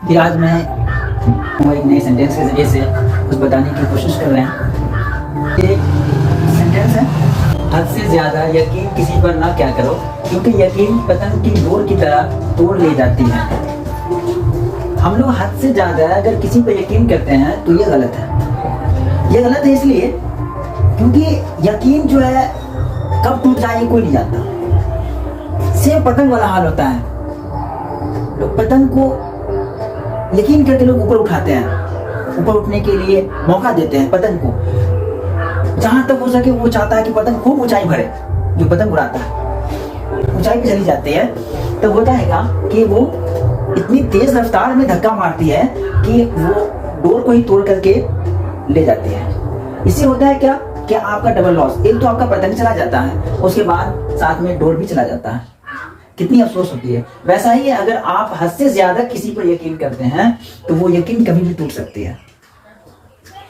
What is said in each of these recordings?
फिर आज मैं एक नए सेंटेंस के जरिए से कुछ बताने की कोशिश कर रहे हैं। एक सेंटेंस है, हद से ज़्यादा यकीन किसी पर ना क्या करो, क्योंकि यकीन पतंग की डोर की तरह तोड़ ले जाती है। हम लोग हद से ज़्यादा अगर किसी पर यकीन करते हैं तो ये गलत है। ये गलत है इसलिए क्योंकि यकीन जो है कब टूट जाए कोई नहीं जानता। सेम पतंग वाला हाल होता है। लोग पतंग को यकीन करके लोग ऊपर उठाते हैं, ऊपर उठने के लिए मौका देते हैं पतंग को। जहां तक हो सके वो चाहता है कि पतंग खूब ऊंचाई भरे। जो पतंग उड़ाता है ऊंचाई पे चली जाती है तो होता है क्या कि वो इतनी तेज रफ्तार में धक्का मारती है कि वो डोर को ही तोड़ करके ले जाती है। इससे होता है क्या कि आपका डबल लॉस। एक तो आपका पतंग चला जाता है, उसके बाद साथ में डोर भी चला जाता है। कितनी अफसोस होती है। वैसा ही है, अगर आप हद से ज्यादा किसी पर यकीन करते हैं तो वो यकीन कभी भी टूट सकती है।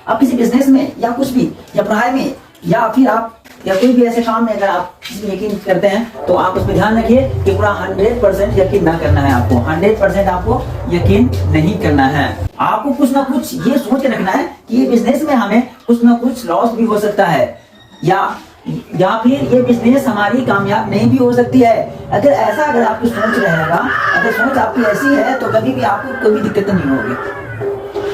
आप किसी बिजनेस में या कुछ भी, या पढ़ाई में, या फिर आप या कोई भी ऐसे काम में अगर आप किसी पर यकीन करते हैं तो आप उस पर ध्यान रखिए कि पूरा 100% यकीन ना करना है। आपको 100% आपको यकीन नहीं करना है। आपको कुछ ना कुछ ये सोच के रखना है कि ये बिजनेस में हमें कुछ ना कुछ लॉस भी हो सकता है, या फिर ये बिजनेस हमारी कामयाब नहीं भी हो सकती है। अगर आपकी सोच रहेगा, अगर सोच आपकी ऐसी है तो कभी भी आपको कोई दिक्कत नहीं होगी।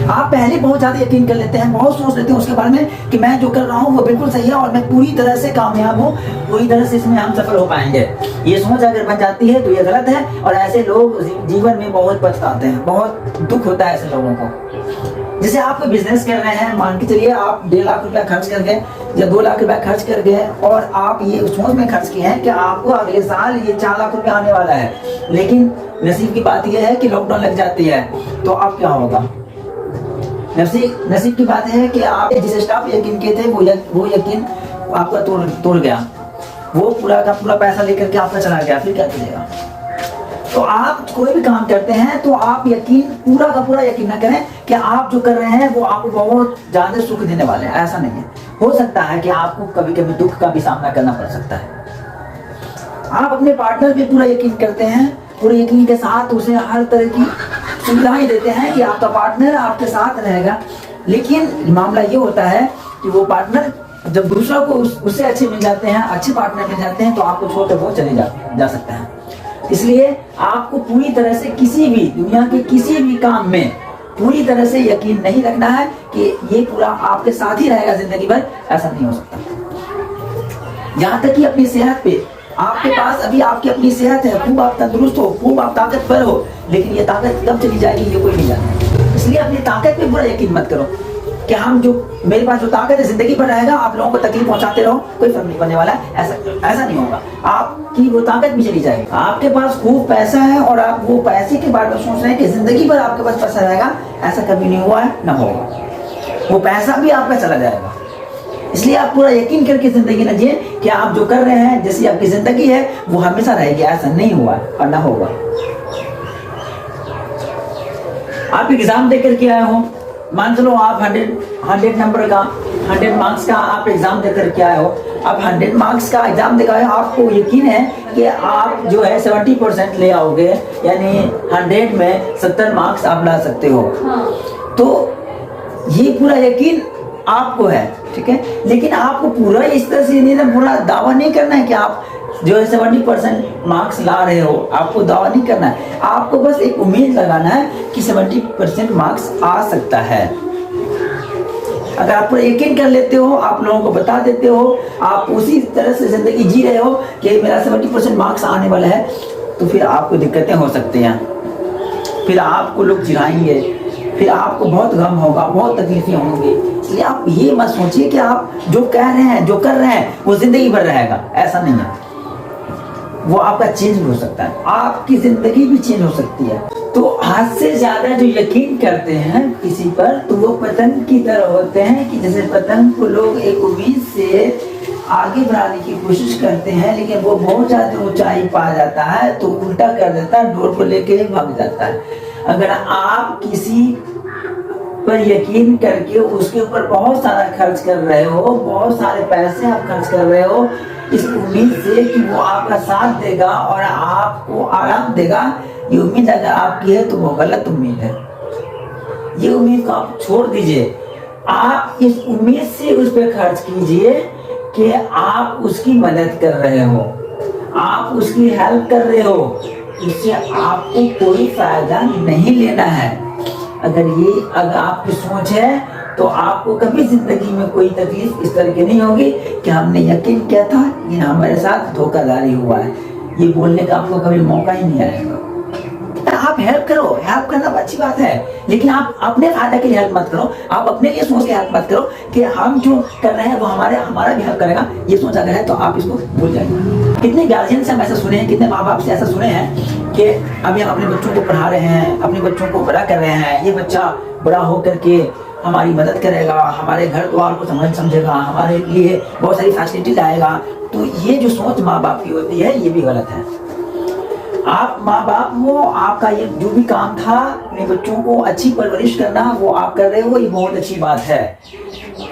आप पहले बहुत ज्यादा यकीन कर लेते हैं, बहुत सोच लेते हैं उसके बारे में कि मैं जो कर रहा हूँ वो बिल्कुल सही है और मैं पूरी तरह से कामयाब हूँ, पूरी तरह से इसमें हम सफल हो पाएंगे। ये सोच अगर बन जाती है तो ये गलत है और ऐसे लोग जीवन में बहुत पछताते हैं, बहुत दुख होता है ऐसे लोगों को। जैसे आप कोई बिजनेस कर रहे हैं, मान के चलिए आप 1.5 लाख रुपया खर्च कर गए या 2 लाख रुपया खर्च कर गए और आप ये सोच में खर्च किए हैं कि आपको अगले साल ये 4 लाख रुपया आने वाला है, लेकिन नसीब की बात यह है कि लॉकडाउन लग जाती है तो अब क्या होगा। नसीब की बात है कि आप जिस स्टाफ पे यकीन किए थे वो यकीन आपका तोड़ गया, वो पूरा का पूरा पैसा लेकर के आपका चला गया, फिर क्या कीजिएगा। तो आप कोई भी काम करते हैं तो आप यकीन पूरा का पूरा यकीन ना करें कि आप जो कर रहे हैं वो आपको बहुत ज्यादा सुख देने वाले हैं। ऐसा नहीं है। हो सकता है कि आपको कभी कभी दुख का भी सामना करना पड़ सकता है। आप अपने पार्टनर पे पूरा यकीन करते हैं, पूरे यकीन के साथ उसे हर तरह की सुविधाएं देते हैं कि आपका पार्टनर आपके साथ रहेगा, लेकिन मामला ये होता है कि वो पार्टनर जब दूसरा को उससे अच्छे मिल जाते हैं, अच्छे पार्टनर मिल जाते हैं तो आपको छोड़ कर वो चले जा सकता है। इसलिए आपको पूरी तरह से किसी भी दुनिया के किसी भी काम में पूरी तरह से यकीन नहीं रखना है कि ये पूरा आपके साथ ही रहेगा जिंदगी भर। ऐसा नहीं हो सकता। यहाँ तक कि अपनी सेहत पे, आपके पास अभी आपकी अपनी सेहत है, खूब आप तंदुरुस्त हो, खूब आप ताकतवर हो, लेकिन ये ताकत कब चली जाएगी ये कोई नहीं जानता। इसलिए अपनी ताकत पे पूरा यकीन मत करो कि मेरे पास जो ताकत है जिंदगी भर रहेगा, आप लोगों को तकलीफ पहुंचाते रहो, कोई फर्क नहीं पड़ने वाला है। ऐसा नहीं होगा। आपकी वो ताकत भी चली जाएगी। आपके पास खूब पैसा है और आप वो पैसे के बारे में सोच रहे हैं कि जिंदगी भर आपके पास पैसा रहेगा, ऐसा कभी नहीं हुआ है, ना होगा। वो पैसा भी आपका चला जाएगा। इसलिए आप पूरा यकीन करके जिंदगी न जिए कि आप जो कर रहे हैं, जैसी आपकी जिंदगी है वो हमेशा रहेगी। ऐसा नहीं हुआ और ना होगा। आप एग्जाम देकर के आए हो, मान चलो आप 100 नंबर का 100 मार्क्स का आप एग्जाम देकर के आए हो। आप 100 मार्क्स का एग्जाम देकर आए हो, आपको यकीन है कि आप जो है 70% ले आओगे, यानी 100 में 70 मार्क्स आप ला सकते हो। तो ये पूरा यकीन आपको है, ठीक है। लेकिन आपको पूरा इस तरह से नहीं, पूरा दावा नहीं करना है कि आप जो है 70% मार्क्स ला रहे हो। आपको दावा नहीं करना है, आपको बस एक उम्मीद लगाना है कि 70% मार्क्स आ सकता है। अगर आप पूरा यकीन कर लेते हो, आप लोगों को बता देते हो, आप उसी तरह से जिंदगी जी रहे हो कि मेरा 70% मार्क्स आने वाला है, तो फिर आपको दिक्कतें हो सकती हैं। फिर आपको लोग चिढ़ाएंगे, फिर आपको बहुत गम होगा, बहुत तकलीफें होंगी। इसलिए आप ये मत सोचिए कि आप जो कह रहे हैं, जो कर रहे हैं वो जिंदगी भर रहेगा। ऐसा नहीं है। वो आपका चेंज भी हो सकता है, आपकी जिंदगी भी चेंज हो सकती है। तो हद से ज्यादा जो यकीन करते हैं किसी पर तो वो पतंग की तरह होते हैं कि जैसे पतंग को लोग एक उम्मीद से आगे बढ़ाने की कोशिश करते हैं, लेकिन वो बहुत ज्यादा ऊंचाई पा जाता है तो उल्टा कर देता है, डोर को लेके भाग जाता है। अगर आप किसी पर यकीन करके उसके ऊपर बहुत सारा खर्च कर रहे हो, बहुत सारे पैसे आप खर्च कर रहे हो इस उम्मीद से कि वो आपका साथ देगा और आपको आराम देगा, ये उम्मीद अगर आपकी है तो वो गलत उम्मीद है। ये उम्मीद को आप छोड़ दीजिए। आप इस उम्मीद से उस पर खर्च कीजिए कि आप उसकी मदद कर रहे हो, आप उसकी हेल्प कर रहे हो। इससे आपको कोई फायदा नहीं लेना है। अगर आपकी सोच है तो आपको कभी जिंदगी में कोई तकलीफ इस तरह की नहीं होगी कि हमने यकीन किया था कि हमारे साथ धोखाधड़ी हुआ है, ये बोलने का आपको कभी मौका ही नहीं आएगा। आप हेल्प करो, हेल्प करना अच्छी बात है, लेकिन आप अपने फायदे के लिए हेल्प मत करो। आप अपने लिए सोच के हेल्प मत करो कि हम जो कर रहे हैं वो हमारा भी हेल्प करेगा। ये सोच अगर है तो आप इसको भूल जाएंगे। कितने गार्जियन से हम ऐसा सुने हैं, कितने माँ बाप से ऐसा सुने हैं कि अभी हम अपने बच्चों को पढ़ा रहे हैं, अपने बच्चों को बड़ा कर रहे हैं, ये बच्चा बड़ा होकर के हमारी मदद करेगा, हमारे घर द्वार को समझेगा, हमारे लिए बहुत सारी फैसिलिटी लाएगा। तो ये जो सोच माँ बाप की होती है ये भी गलत है। आप माँ बाप हो, आपका ये जो भी काम था अपने बच्चों को अच्छी परवरिश करना वो आप कर रहे हो, ये बहुत अच्छी बात है।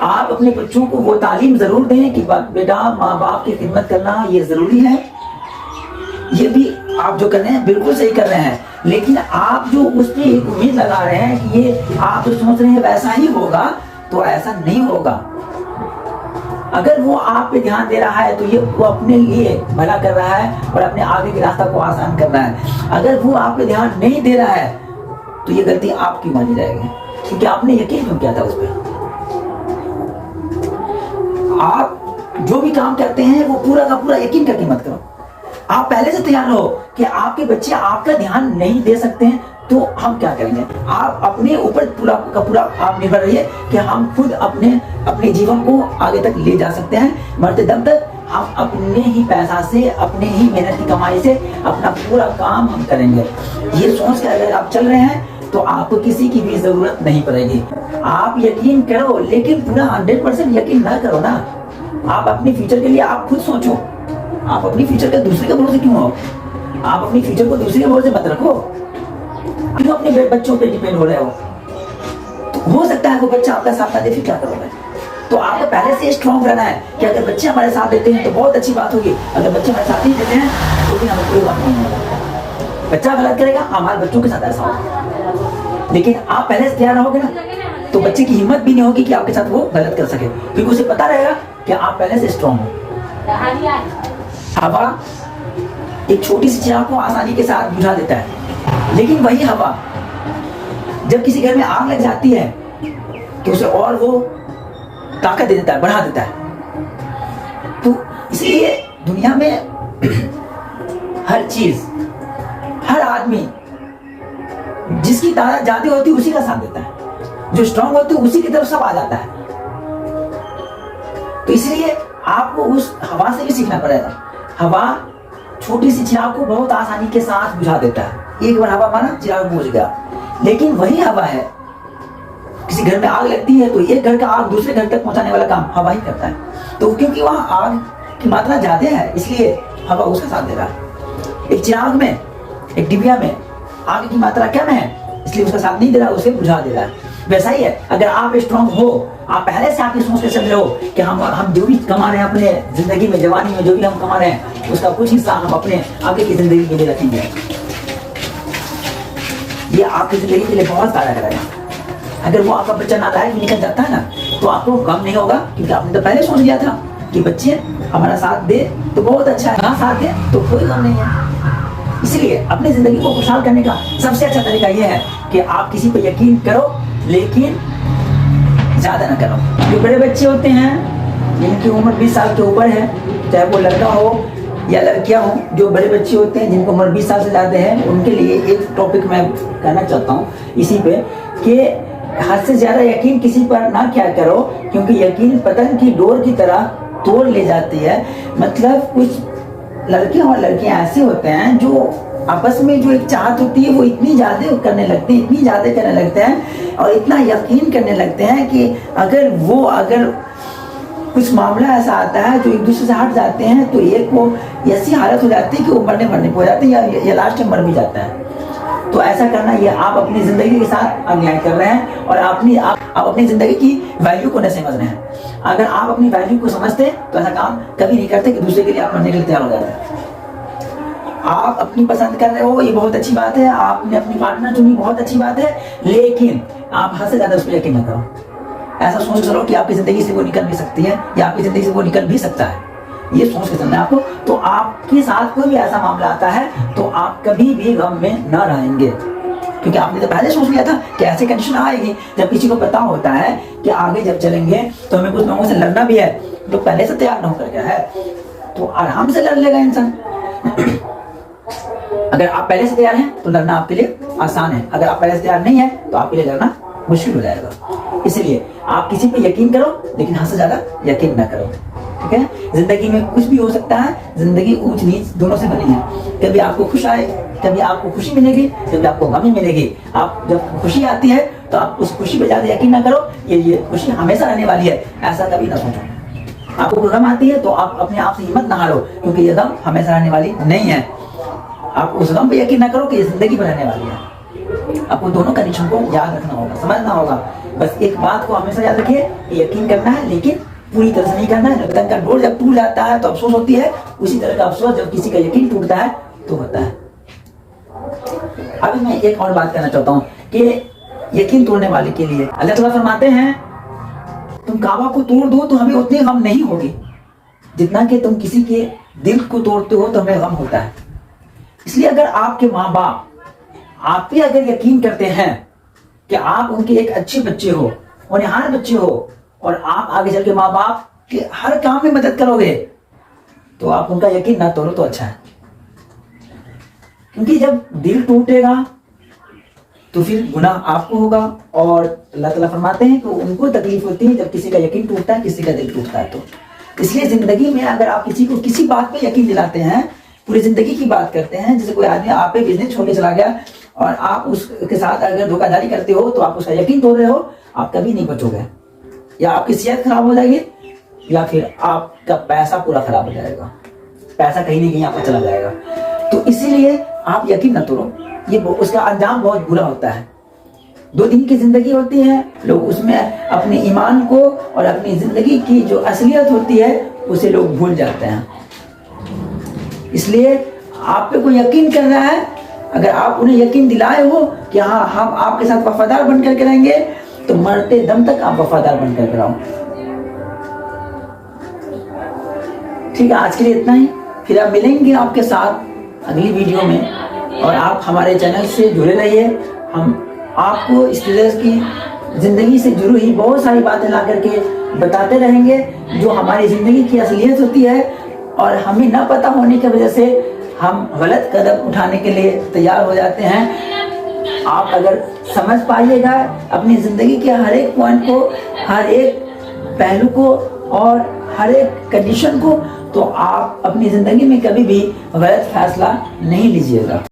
आप अपने बच्चों को वो तालीम जरूर दें कि बेटा माँ बाप की खिदमत करना ये जरूरी है। ये भी आप जो कर रहे हैं बिल्कुल सही कर रहे हैं, लेकिन आप जो उस पर एक उम्मीद लगा रहे हैं कि ये आप जो सोच रहे हैं वैसा ही होगा, तो ऐसा नहीं होगा। अगर वो आप पे ध्यान दे रहा है तो ये वो अपने लिए भला कर रहा है और अपने आगे के रास्ता को आसान कर रहा है। अगर वो आप पे ध्यान नहीं दे रहा है तो ये गलती आपकी मानी जाएगी, क्योंकि आपने यकीन क्यों किया था उस पर। आप जो भी काम करते हैं वो पूरा का पूरा यकीन करके मत करो। आप पहले से तैयार हो कि आपके बच्चे आपका ध्यान नहीं दे सकते हैं तो हम क्या करेंगे। आप अपने ऊपर पूरा का पूरा आप निर्भर रहिए कि हम खुद अपने जीवन को आगे तक ले जा सकते हैं। मरते दम तक हम अपने ही पैसा से, अपने ही मेहनत की कमाई से अपना पूरा काम हम करेंगे। ये सोच कर अगर आप चल रहे हैं तो आपको किसी की भी जरूरत नहीं पड़ेगी। आप यकीन करो, लेकिन पूरा 100% यकीन ना करो ना। आप अपने फ्यूचर के लिए आप खुद सोचो। आप अपनी फ्यूचर का दूसरे के भरोसे क्यों हो? आप अपनी फ्यूचर को दूसरे के भरोसे मत रखो। क्यों अपने बच्चों पे डिपेंड हो रहे हो? तो हो सकता है वो बच्चा आपका साथ ना दे, फिर क्या करोगे? तो आपको पहले से स्ट्रॉन्ग रहना है कि अगर बच्चे हमारे साथ देते हैं तो बहुत अच्छी बात होगी, अगर बच्चे हमारे साथ नहीं देते हैं तो भी हमें कोई बात नहीं होगा। बच्चा गलत करेगा, हमारे बच्चों के साथ ऐसा होगा, लेकिन आप पहले से तैयार रहोगे ना तो बच्चे की हिम्मत भी नहीं होगी कि आपके साथ वो गलत कर सके, क्योंकि उसे पता रहेगा कि आप पहले से स्ट्रॉन्ग हो। हवा एक छोटी सी चिराग को आसानी के साथ बुझा देता है, लेकिन वही हवा जब किसी घर में आग लग जाती है तो उसे और वो ताकत दे देता है, बढ़ा देता है। तो इसलिए दुनिया में हर चीज, हर आदमी जिसकी ताकत ज्यादा होती है उसी का साथ देता है, जो स्ट्रांग होती है उसी की तरफ सब आ जाता है। तो इसलिए आपको उस हवा से भी सीखना पड़ेगा। हवा छोटी सी चिराग को बहुत आसानी के साथ बुझा देता है। एक बार हवा मारा, चिराग बुझ गया। लेकिन वही हवा है, किसी घर में आग लगती है तो एक घर का आग दूसरे घर तक पहुंचाने वाला काम हवा ही करता है। तो क्योंकि वहां आग की मात्रा ज्यादा है इसलिए हवा उसका साथ दे रहा है। एक चिराग में, एक डिबिया में आग की मात्रा कम है इसलिए उसका साथ नहीं दे रहा, उसे बुझा दे रहा है। वैसा ही है, अगर आप स्ट्रांग हो, आप पहले से आपकी सोच के चल रहे हो कि हम जो भी कमा रहे हैं अपने जिंदगी में, जवानी में जो भी हम कमा रहे हैं उसका कुछ हिस्सा हम अपने आगे की जिंदगी के लिए रखेंगे, ये आपकी जिंदगी के लिए बहुत फायदा करेगा। अगर वो आपका बच्चा नालायक भी निकल जाता है ना तो आपको गम नहीं होगा, क्योंकि आपने तो पहले सोच लिया था कि बच्चे हमारा साथ दे तो बहुत अच्छा है, ना साथ दे तो कोई गम नहीं है। इसलिए अपनी जिंदगी को खुशहाल करने का सबसे अच्छा तरीका यह है कि आप किसी पर यकीन करो, लेकिन ज्यादा ना करो। जो बड़े बच्चे होते हैं जिनकी उम्र 20 साल के ऊपर है, चाहे वो लड़का हो या लड़कियां हो, जो बड़े बच्चे होते हैं जिनको उम्र 20 साल से ज्यादा है, उनके लिए एक टॉपिक मैं कहना चाहता हूँ इसी पे कि हद से ज्यादा यकीन किसी पर ना क्या करो, क्योंकि यकीन पतंग की डोर की तरह तोड़ ले जाती है। मतलब कुछ लड़के और लड़कियां ऐसे होते हैं जो आपस में जो एक चाहत होती है वो इतनी ज्यादा करने लगते हैं, इतनी ज्यादा करने लगते हैं और इतना यकीन करने लगते हैं कि अगर कुछ मामला ऐसा आता है जो एक दूसरे से हट जाते हैं तो एक को ऐसी हालत हो जाती है कि वो मरने पर हो जाते हैं या लास्ट में मर भी जाता है। तो ऐसा करना, ये आप अपनी जिंदगी के साथ अन्याय कर रहे हैं और आप अपनी जिंदगी की वैल्यू को नहीं समझ रहे हैं। अगर आप अपनी वैल्यू को समझते तो ऐसा काम कभी नहीं करते कि दूसरे के लिए आप मरने के लिए तैयार हो जाते हैं। आप अपनी पसंद कर रहे हो, ये बहुत अच्छी बात है, आपने अपनी पार्टनर चुनी, बहुत अच्छी बात है, लेकिन आप हद से ज्यादा उस पर यकीन न करो। ऐसा सोच चलो कि आपकी जिंदगी से वो निकल भी सकती है या आपकी जिंदगी से वो निकल भी सकता है, ये सोच के चलना है आपको। तो आपके साथ कोई भी ऐसा मामला आता है तो आप कभी भी गम में न रहेंगे, क्योंकि आपने तो पहले सोच लिया था कि ऐसी कंडीशन आएगी। जब किसी को पता होता है कि आगे जब चलेंगे तो हमें कुछ लोगों से लड़ना भी है, तो पहले से तैयार न होकर गया है तो आराम से लड़ लेगा इंसान। अगर आप पहले से तैयार हैं तो लड़ना आपके लिए आसान है, अगर आप पहले से तैयार नहीं है तो आपके लिए लड़ना मुश्किल हो जाएगा। इसलिए आप किसी पे यकीन करो, लेकिन हद से ज्यादा यकीन न करो, ठीक है। जिंदगी में कुछ भी हो सकता है, जिंदगी ऊंच नीच दोनों से बनी है। कभी आपको खुश आए, कभी आपको खुशी मिलेगी, कभी आपको गमी मिलेगी। आप जब खुशी आती है तो आप उस खुशी पे ज्यादा यकीन ना करो, ये खुशी हमेशा रहने वाली है, ऐसा कभी ना सोचो। आपको गम आती है तो आप अपने आप से हिम्मत ना हारो, क्योंकि ये गम हमेशा रहने वाली नहीं है। आप उस गम पे यकीन ना करो कि ये जिंदगी पर रहने वाली है। आपको दोनों कंडीशन को याद रखना होगा, समझना होगा। बस एक बात को हमेशा याद रखिए कि यकीन करना है, लेकिन पूरी तरह से नहीं करना है। पतंग का डोर जब टूट जाता है तो अफसोस होती है, उसी तरह का अफसोस जब किसी का यकीन टूटता है तो होता है। अभी मैं एक और बात करना चाहता हूँ कि यकीन तोड़ने वाले के लिए अल्लाह ताला फरमाते हैं, तुम काबा को तोड़ दो तो हमें उतनी गम नहीं होगी जितना कि तुम किसी के दिल को तोड़ते हो तो हमें गम होता है। इसलिए अगर आपके माँ बाप आप पे अगर यकीन करते हैं कि आप उनके एक अच्छे बच्चे हो, होनहार बच्चे हो, और आप आगे चल के माँ बाप के हर काम में मदद करोगे, तो आप उनका यकीन ना तोड़ो तो अच्छा है। क्योंकि जब दिल टूटेगा तो फिर गुनाह आपको होगा, और अल्लाह ताला फरमाते हैं कि उनको तकलीफ होती है जब किसी का यकीन टूटता है, किसी का दिल टूटता है। तो इसलिए जिंदगी में अगर आप किसी को किसी बात पे यकीन दिलाते हैं, पूरी जिंदगी की बात करते हैं, जैसे कोई आदमी आप पे बिजनेस छोड़ के चला गया और आप उसके साथ अगर धोखाधड़ी करते हो तो आप उसका यकीन तोड़ रहे हो, आप कभी नहीं बचोगे। या आपकी सेहत खराब हो जाएगी, या फिर आपका पैसा पूरा खराब हो जाएगा, पैसा कहीं ना कहीं आपका चला जाएगा। तो इसीलिए आप यकीन न तोड़ो, ये उसका अंजाम बहुत बुरा होता है। 2 दिन की जिंदगी होती है, लोग उसमें अपने ईमान को और अपनी जिंदगी की जो असलियत होती है उसे लोग भूल जाते हैं। इसलिए आप पे कोई यकीन कर रहा है, अगर आप उन्हें यकीन दिलाए हो कि हाँ हम आपके साथ वफादार बनकर के रहेंगे, तो मरते दम तक आप वफादार बनकर के रहो। ठीक है, आज के लिए इतना ही। फिर आप मिलेंगे आपके साथ अगली वीडियो में, और आप हमारे चैनल से जुड़े रहिए। हम आपको इस तरह की जिंदगी से जुड़ी हुई बहुत सारी बातें ला करके बताते रहेंगे जो हमारी जिंदगी की असलियत होती है, और हमें ना पता होने की वजह से हम गलत कदम उठाने के लिए तैयार हो जाते हैं। आप अगर समझ पाइएगा अपनी जिंदगी के हर एक पॉइंट को, हर एक पहलू को और हर एक कंडीशन को, तो आप अपनी जिंदगी में कभी भी गलत फैसला नहीं लीजिएगा।